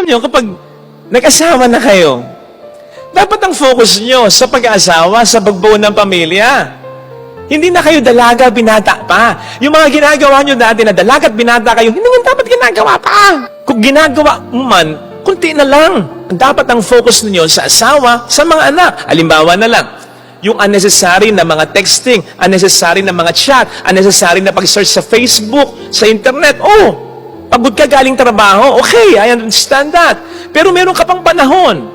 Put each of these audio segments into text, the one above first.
Alam nyo, kapag nag-asawa na kayo, dapat ang focus nyo sa pag-aasawa, sa pagbuo ng pamilya. Hindi na kayo dalaga, binata pa. Yung mga ginagawa nyo dati na dalaga at binata kayo, hindi nyo dapat ginagawa pa. Kung ginagawa man, kunti na lang. Dapat ang focus ninyo sa asawa, sa mga anak. Halimbawa na lang, yung unnecessary na mga texting, unnecessary na mga chat, unnecessary na pag-search sa Facebook, sa internet. Oh, pagod ka galing trabaho, okay, I understand that. Pero meron ka pang panahon.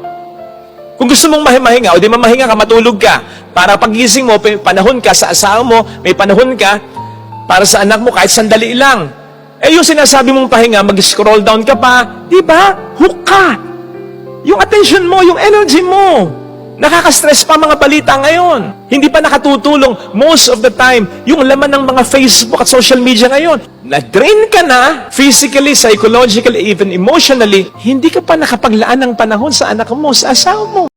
Kung gusto mong mahinga, o di mamahinga ka, matulog ka. Para pagising mo, may panahon ka sa asawa mo, may panahon ka para sa anak mo kahit sandali lang. Eh yung sinasabi mong pahinga, mag-scroll down ka pa, di ba? Hook ka. Yung attention mo, yung energy mo. Nakaka-stress pa mga balita ngayon. Hindi pa nakatutulong most of the time yung laman ng mga Facebook at social media ngayon. Na-drain ka na, physically, psychologically, even emotionally, hindi ka pa nakapaglaan ng panahon sa anak mo, sa asawa mo.